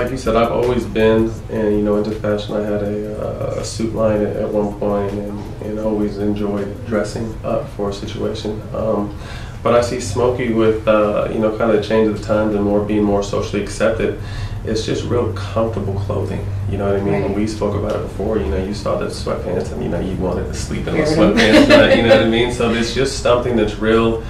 like you said, I've always been, and into fashion. I had a suit line at one point, and always enjoyed dressing up for a situation. But I see Smokey with kind of the change of the times and being more socially accepted. It's just real comfortable clothing. You know what I mean? Right. And we spoke about it before. You saw the sweatpants, and you wanted to sleep in those sweatpants. You know what I mean? So it's just something that's real.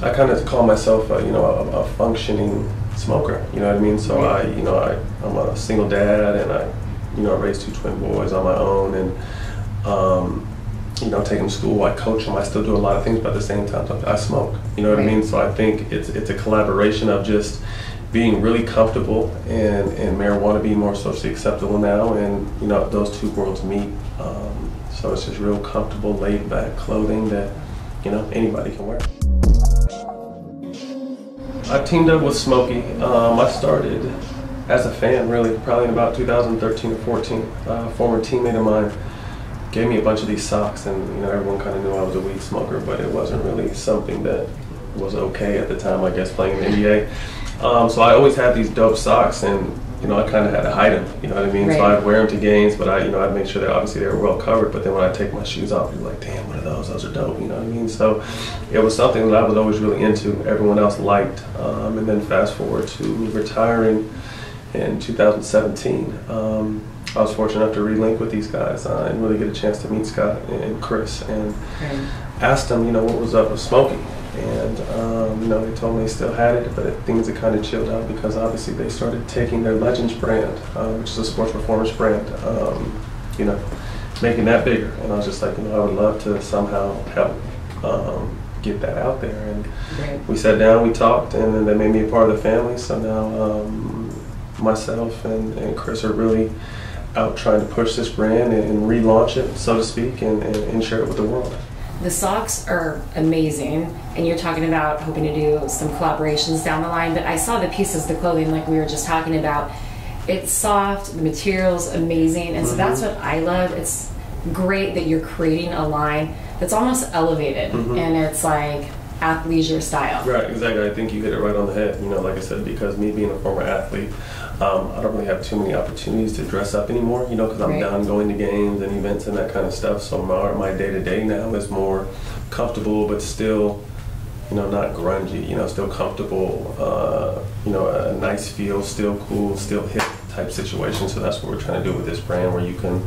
I kind of call myself, a functioning smoker. You know what I mean? So I'm a single dad, and I raised 2 twin boys on my own, and take them to school. I coach them. I still do a lot of things, but at the same time, I smoke. You know what I mean? So I think it's a collaboration of just being really comfortable and marijuana being more socially acceptable now, and those two worlds meet. So it's just real comfortable, laid back clothing that anybody can wear. I teamed up with Smokey. I started as a fan, really, probably in about 2013 or 14. A former teammate of mine gave me a bunch of these socks, and everyone kind of knew I was a weed smoker, but it wasn't really something that was okay at the time, I guess, playing in the NBA. So I always had these dope socks, and I kind of had to hide them. You know what I mean? Right. So I'd wear them to games, but I'd make sure that obviously they were well covered. But then when I take my shoes off, people were like, "Damn, what are those? Those are dope." You know what I mean? So it was something that I was always really into. Everyone else liked, and then fast forward to retiring in 2017. I was fortunate enough to relink with these guys and really get a chance to meet Scott and Chris, and asked them, what was up with Smokey. And they told me they still had it, but things had kind of chilled out because obviously they started taking their Legends brand, which is a sports performance brand, making that bigger. And I was just like, I would love to somehow help get that out there. And we sat down, we talked, and then they made me a part of the family. So now myself and Chris are really out trying to push this brand and relaunch it, so to speak, and share it with the world. The socks are amazing, and you're talking about hoping to do some collaborations down the line, but I saw the pieces, the clothing, like we were just talking about. It's soft, the material's amazing, and so that's what I love. It's great that you're creating a line that's almost elevated, and it's like athleisure style. Right, exactly. I think you hit it right on the head. Like I said, because me being a former athlete, I don't really have too many opportunities to dress up anymore, because I'm done going to games and events and that kind of stuff. So my day-to-day now is more comfortable, but still, not grungy, still comfortable, a nice feel, still cool, still hip type situation. So that's what we're trying to do with this brand, where you can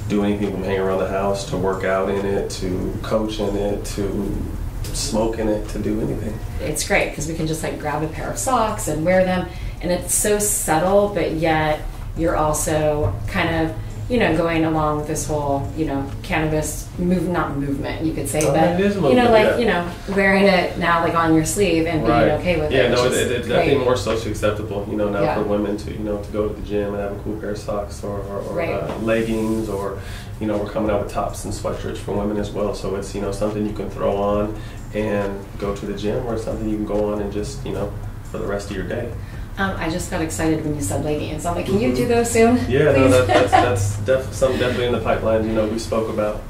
do anything from hang around the house to work out in it, to coach in it, to smoke in it, to do anything. It's great because we can just like grab a pair of socks and wear them, and it's so subtle, but yet you're also kind of going along with this whole cannabis not movement, you could say, but wearing it now like on your sleeve and being okay with it. Yeah, no, it's definitely more socially acceptable now for women to to go to the gym and have a cool pair of socks or leggings, or we're coming out with tops and sweatshirts for women as well. So it's something you can throw on and go to the gym, or something you can go on and just for the rest of your day. I just got excited when you said leggings. I'm like, can you do those soon? Yeah, no, that's something definitely in the pipeline. We spoke about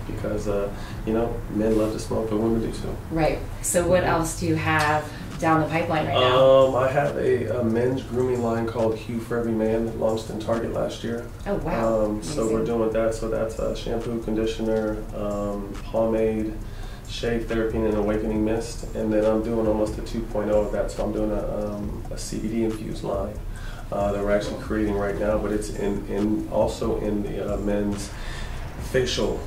because men love to smoke, but women do too. Right. So what else do you have down the pipeline right now? I have a men's grooming line called Hue for Every Man that launched in Target last year. Oh wow! So we're doing that. So that's shampoo, conditioner, pomade, shave therapy, and an awakening mist. And then I'm doing almost a 2.0 of that. So I'm doing a CBD infused line that we're actually creating right now, but it's also in the men's facial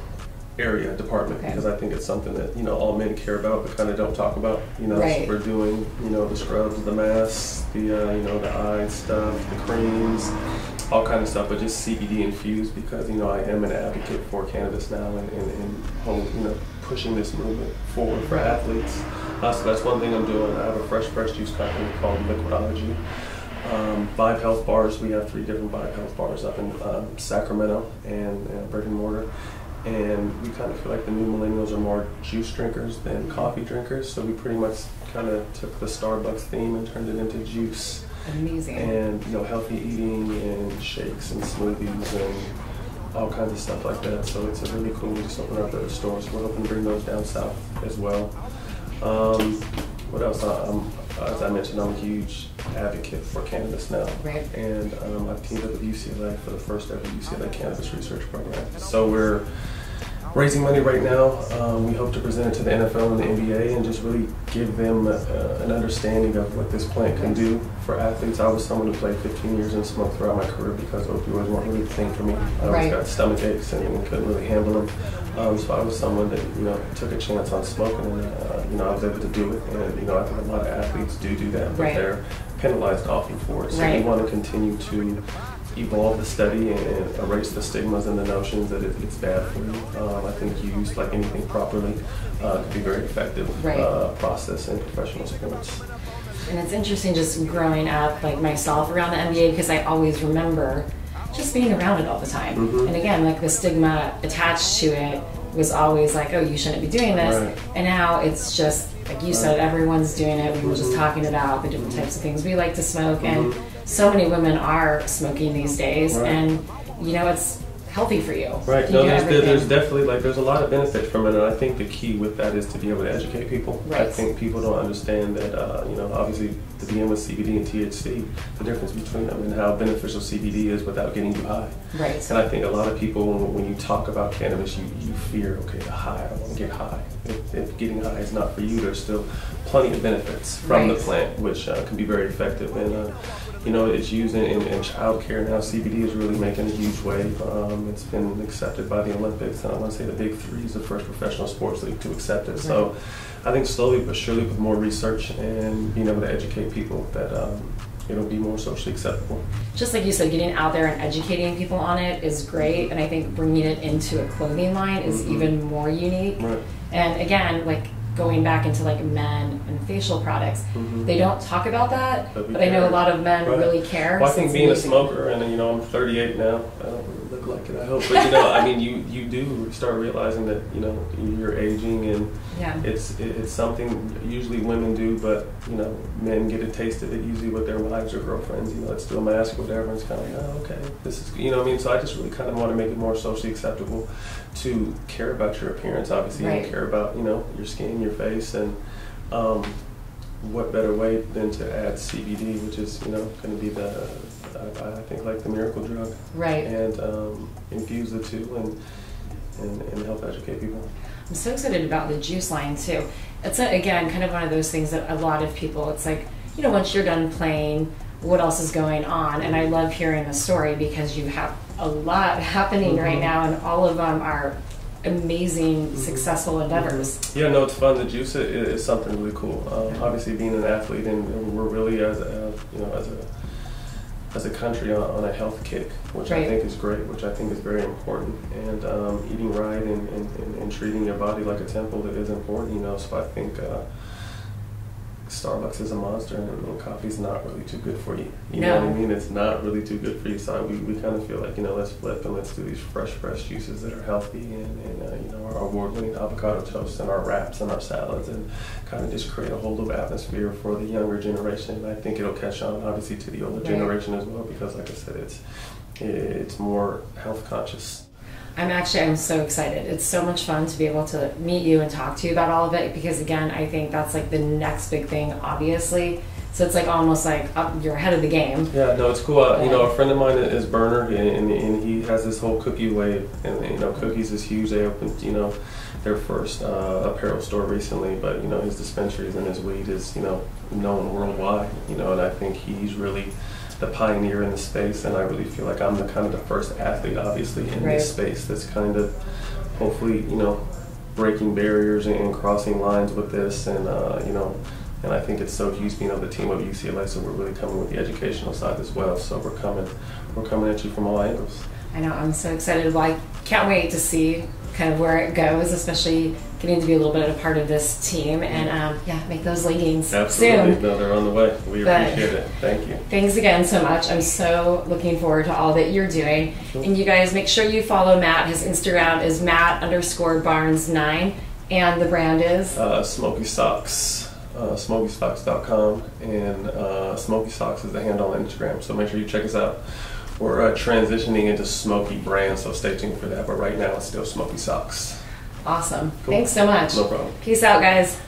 area department, because I think it's something that all men care about but kind of don't talk about. So we're doing the scrubs, the masks, the eye stuff, the creams, all kind of stuff, but just CBD infused, because I am an advocate for cannabis now and pushing this movement forward for athletes. So that's one thing I'm doing. I have a fresh juice company called Liquidology. Vibe Health bars. We have 3 different Vibe Health bars up in Sacramento and brick and mortar. And we kind of feel like the new millennials are more juice drinkers than coffee drinkers. So we pretty much kind of took the Starbucks theme and turned it into juice. Amazing. And healthy eating and shakes and smoothies and all kinds of stuff like that. So it's a really cool. We just opened our third store, so we're hoping to bring those down south as well. What else? As I mentioned, I'm a huge advocate for cannabis now. Right. And I've teamed up with UCLA for the first ever UCLA Cannabis Research Program. So we're raising money right now. We hope to present it to the NFL and the NBA and just really give them an understanding of what this plant can do for athletes. I was someone who played 15 years and smoked throughout my career because opioids weren't really the thing for me. I always got stomach aches and couldn't really handle them. So I was someone that, you know, took a chance on smoking and, you know, I was able to do it. And, you know, I think a lot of athletes do that, but they're penalized often for it. So we want to continue to evolve the study and erase the stigmas and the notions that it's bad for you. I think used like anything properly could be very effective process in professional sports. And it's interesting just growing up like myself around the NBA because I always remember just being around it all the time. And again, like the stigma attached to it was always like, oh, you shouldn't be doing this. And now it's just, like you said, everyone's doing it. We were just talking about the different types of things we like to smoke. And so many women are smoking these days. And, you know, it's healthy for you. Right. No, there's definitely, like, there's a lot of benefits from it. And I think the key with that is to be able to educate people. I think people don't understand that, you know, obviously to begin with CBD and THC, the difference between them and how beneficial CBD is without getting you high. And I think a lot of people, when you talk about cannabis, you fear, okay, the high, I don't want to get high. If getting high is not for you, there's still plenty of benefits from the plant, which can be very effective. And, you know, it's used in child care now. CBD is really making a huge wave. It's been accepted by the Olympics, and I want to say the Big Three is the first professional sports league to accept it. So I think slowly but surely with more research and being able to educate people that it'll be more socially acceptable. Just like you said, getting out there and educating people on it is great, and I think bringing it into a clothing line is even more unique. And again, like going back into like men and facial products, they don't talk about that, but I know a lot of men really care. Well, I think being a smoker, and you know, I'm 38 now, I don't really look like it, I hope, but you know, I mean, you do start realizing that, you know, you're aging, and it's something usually women do, but you know, men get a taste of it usually with their wives or girlfriends. You know, let's do a mask or whatever, and it's kind of like, oh, okay, this is, you know what I mean? So I just really kind of want to make it more socially acceptable to care about your appearance, obviously, and care about, you know, your skin, your face, and what better way than to add CBD, which is, you know, going to be the, I think, like the miracle drug, and infuse the two and help educate people. I'm so excited about the juice line too. It's again kind of one of those things that a lot of people, it's like, you know, once you're done playing, what else is going on? And I love hearing the story because you have a lot happening right now, and all of them are amazing, successful endeavors. Yeah, no, it's fun. The juice is something really cool. Obviously, being an athlete, and we're really as a country on a health kick, which I think is great, which I think is very important. And eating right and treating your body like a temple is important. You know, so I think Starbucks is a monster, and coffee's not really too good for you. You know what I mean? It's not really too good for you. So we kind of feel like, you know, let's flip and let's do these fresh juices that are healthy, and you know, our award-winning avocado toast and our wraps and our salads, and kind of just create a whole new atmosphere for the younger generation. And I think it'll catch on, obviously, to the older generation as well, because, like I said, it's more health conscious. I'm so excited. It's so much fun to be able to meet you and talk to you about all of it, because again, I think that's like the next big thing, obviously. So it's like almost like you're ahead of the game. Yeah, no, it's cool. You know, a friend of mine is Bernard, and he has this whole cookie wave, and you know, cookies is huge. They opened, you know, their first apparel store recently, but you know, his dispensaries and his weed is, you know, known worldwide. You know, and I think he's really the pioneer in the space, and I really feel like I'm the kind of the first athlete, obviously, in this space that's kind of hopefully, you know, breaking barriers and crossing lines with this, and you know, and I think it's so huge being on the team of UCLA. So we're really coming with the educational side as well. So we're coming at you from all angles. I know, I'm so excited. Well, I can't wait to see kind of where it goes, especially getting to be a little bit of a part of this team, and make those leggings soon. No, they're on the way. We appreciate it. Thank you. Thanks again so much. I'm so looking forward to all that you're doing. And you guys, make sure you follow Matt. His Instagram is Matt_Barnes9, and the brand is Smokey Socks. SmokeySocks.com, and Smokey Socks is the handle on Instagram. So make sure you check us out. We're transitioning into Smokey brand, so stay tuned for that. But right now, it's still Smokey Socks. Awesome. Cool. Thanks so much. No problem. Peace out, guys.